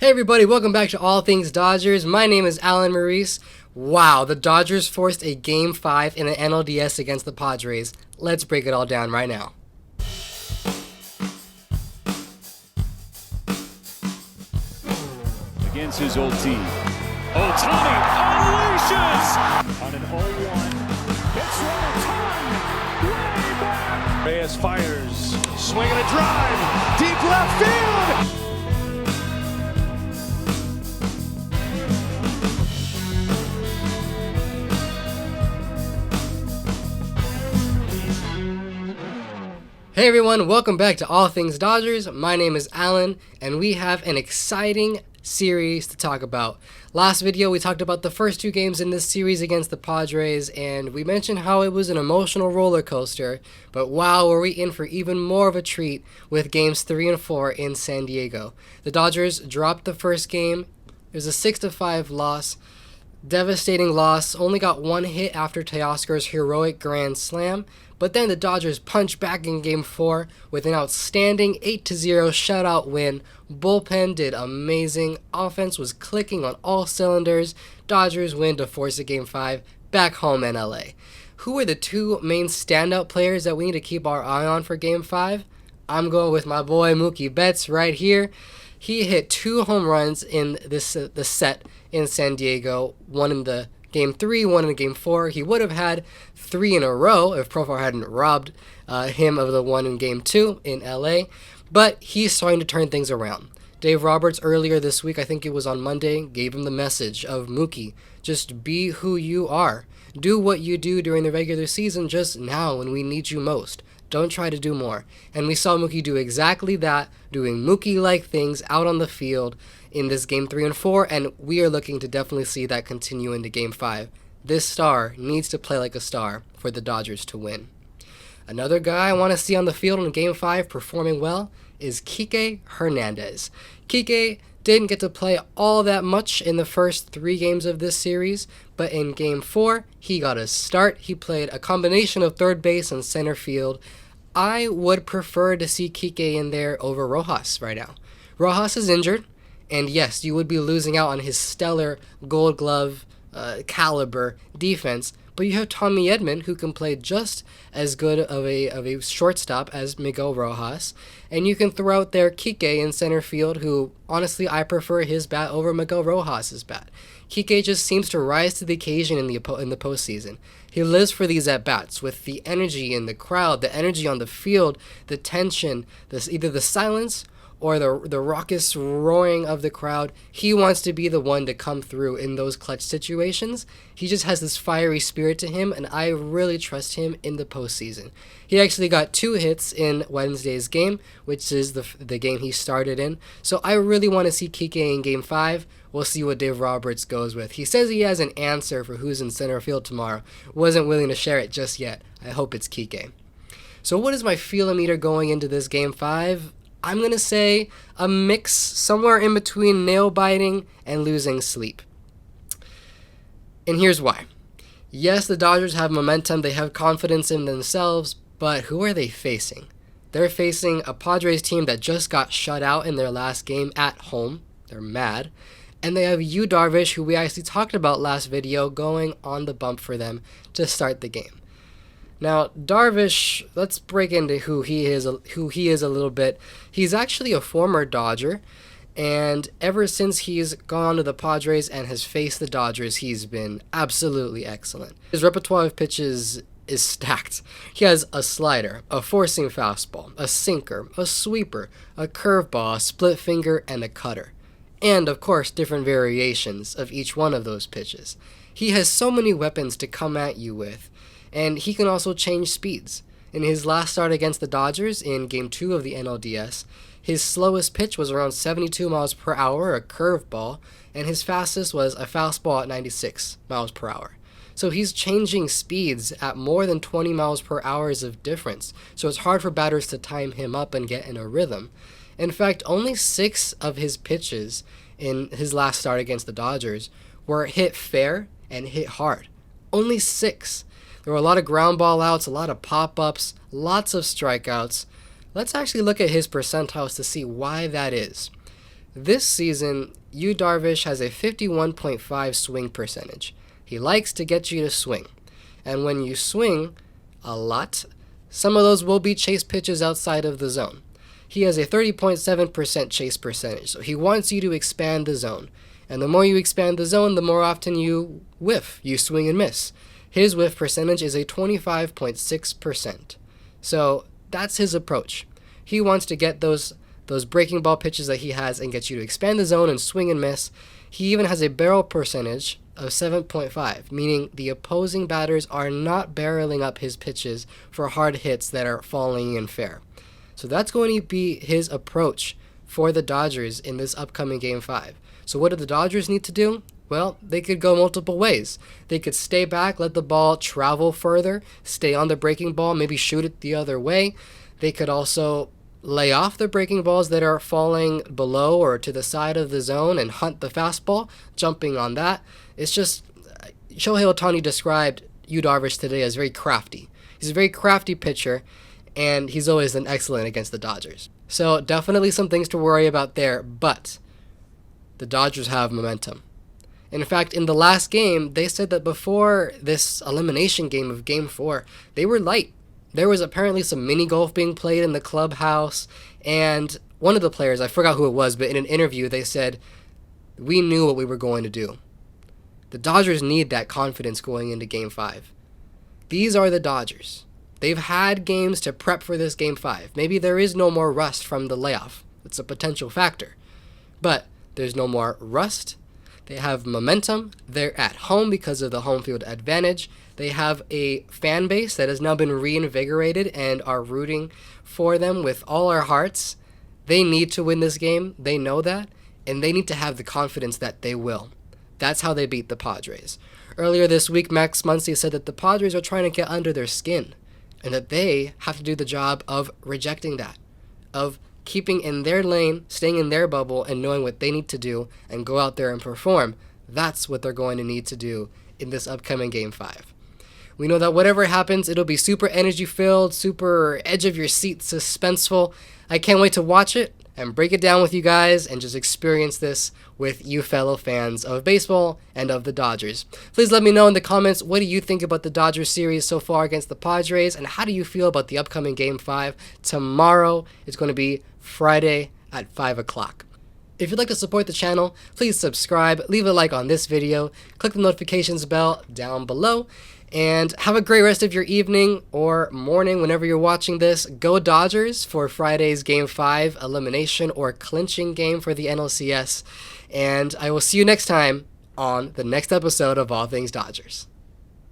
Hey everybody, welcome back to All Things Dodgers. My name is Alan Maurice. Wow, the Dodgers forced a Game 5 in the NLDS against the Padres. Let's break it all down right now. Against his old team. Ohtani unleashes! On an 0-1. Hits one time! Way back! Reyes fires. Swinging a drive! Deep left field! Hey everyone, welcome back to All Things Dodgers. My name is Alan, and we have an exciting series to talk about. Last video, we talked about the first two games in this series against the Padres, and we mentioned how it was an emotional roller coaster, but wow, were we in for even more of a treat with games 3 and 4 in San Diego. The Dodgers dropped the first game. It was a 6-5 loss. Devastating loss, only got one hit after Teoscar's heroic grand slam, but then the Dodgers punched back in Game 4 with an outstanding 8-0 shutout win. Bullpen did amazing, offense was clicking on all cylinders. Dodgers win to force a Game 5 back home in LA. Who are the two main standout players that we need to keep our eye on for Game 5? I'm going with my boy Mookie Betts right here. He hit 2 home runs in the set in San Diego, one in the Game 3, one in the Game 4. He would have had 3 in a row if Profar hadn't robbed him of the one in Game 2 in LA, but he's starting to turn things around. Dave Roberts earlier this week, I think it was on Monday, gave him the message of Mookie, just be who you are. Do what you do during the regular season just now when we need you most. Don't try to do more. And we saw Mookie do exactly that, doing Mookie-like things out on the field in this Game 3 and 4, and we are looking to definitely see that continue into Game 5. This star needs to play like a star for the Dodgers to win. Another guy I want to see on the field in Game 5 performing well is Kike Hernandez. Kike didn't get to play all that much in the first 3 games of this series, but in Game 4, he got a start. He played a combination of third base and center field. I would prefer to see Kike in there over Rojas right now. Rojas is injured, and yes, you would be losing out on his stellar Gold Glove caliber defense, but you have Tommy Edman, who can play just as good of a shortstop as Miguel Rojas, and you can throw out there Kike in center field, who, honestly, I prefer his bat over Miguel Rojas' bat. Kike just seems to rise to the occasion in the postseason. He lives for these at-bats with the energy in the crowd, the energy on the field, the tension, either the silence or the raucous roaring of the crowd. He wants to be the one to come through in those clutch situations. He just has this fiery spirit to him, and I really trust him in the postseason. He actually got 2 hits in Wednesday's game, which is the game he started in. So I really want to see Kike in Game 5. We'll see what Dave Roberts goes with. He says he has an answer for who's in center field tomorrow. Wasn't willing to share it just yet. I hope it's Kike. So what is my feel-o-meter going into this Game 5? I'm going to say a mix somewhere in between nail-biting and losing sleep. And here's why. Yes, the Dodgers have momentum. They have confidence in themselves, but who are they facing? They're facing a Padres team that just got shut out in their last game at home. They're mad. And they have Yu Darvish, who we actually talked about last video, going on the bump for them to start the game. Now, Darvish, let's break into who he is a little bit. He's actually a former Dodger, and ever since he's gone to the Padres and has faced the Dodgers, he's been absolutely excellent. His repertoire of pitches is stacked. He has a slider, a four-seam fastball, a sinker, a sweeper, a curveball, a split finger, and a cutter. And, of course, different variations of each one of those pitches. He has so many weapons to come at you with, and he can also change speeds. In his last start against the Dodgers in Game 2 of the NLDS, his slowest pitch was around 72 miles per hour, a curveball, and his fastest was a fastball at 96 miles per hour. So he's changing speeds at more than 20 miles per hour of difference, so it's hard for batters to time him up and get in a rhythm. In fact, only 6 of his pitches in his last start against the Dodgers were hit fair and hit hard. Only 6. There were a lot of ground ball outs, a lot of pop-ups, lots of strikeouts. Let's actually look at his percentiles to see why that is. This season, Yu Darvish has a 51.5 swing percentage. He likes to get you to swing. And when you swing a lot, some of those will be chase pitches outside of the zone. He has a 30.7% chase percentage, so he wants you to expand the zone. And the more you expand the zone, the more often you whiff, you swing and miss. His whiff percentage is a 25.6%. So that's his approach. He wants to get those breaking ball pitches that he has and get you to expand the zone and swing and miss. He even has a barrel percentage of 7.5, meaning the opposing batters are not barreling up his pitches for hard hits that are falling in fair. So that's going to be his approach for the Dodgers in this upcoming Game 5. So what do the Dodgers need to do? Well, they could go multiple ways. They could stay back, let the ball travel further, stay on the breaking ball, maybe shoot it the other way. They could also lay off the breaking balls that are falling below or to the side of the zone and hunt the fastball, jumping on that. It's just, Shohei Ohtani described Yu Darvish today as very crafty. He's a very crafty pitcher, and he's always been excellent against the Dodgers. So definitely some things to worry about there, but the Dodgers have momentum. In fact, in the last game, they said that before this elimination game of Game 4, they were light. There was apparently some mini golf being played in the clubhouse, and one of the players, I forgot who it was, but in an interview they said, we knew what we were going to do. The Dodgers need that confidence going into Game 5. These are the Dodgers. They've had games to prep for this Game 5. Maybe there is no more rust from the layoff. It's a potential factor. But there's no more rust. They have momentum. They're at home because of the home field advantage. They have a fan base that has now been reinvigorated and are rooting for them with all our hearts. They need to win this game. They know that. And they need to have the confidence that they will. That's how they beat the Padres. Earlier this week, Max Muncy said that the Padres are trying to get under their skin and that they have to do the job of rejecting that, of keeping in their lane, staying in their bubble, and knowing what they need to do and go out there and perform. That's what they're going to need to do in this upcoming Game 5. We know that whatever happens, it'll be super energy-filled, super edge-of-your-seat suspenseful. I can't wait to watch it and break it down with you guys and just experience this with you fellow fans of baseball and of the Dodgers. Please let me know in the comments, what do you think about the Dodgers series so far against the Padres, and how do you feel about the upcoming Game 5 tomorrow? It's going to be Friday at 5 o'clock. If you'd like to support the channel, please subscribe, leave a like on this video, click the notifications bell down below, and have a great rest of your evening or morning whenever you're watching this. Go Dodgers for Friday's Game 5 elimination or clinching game for the NLCS. And I will see you next time on the next episode of All Things Dodgers.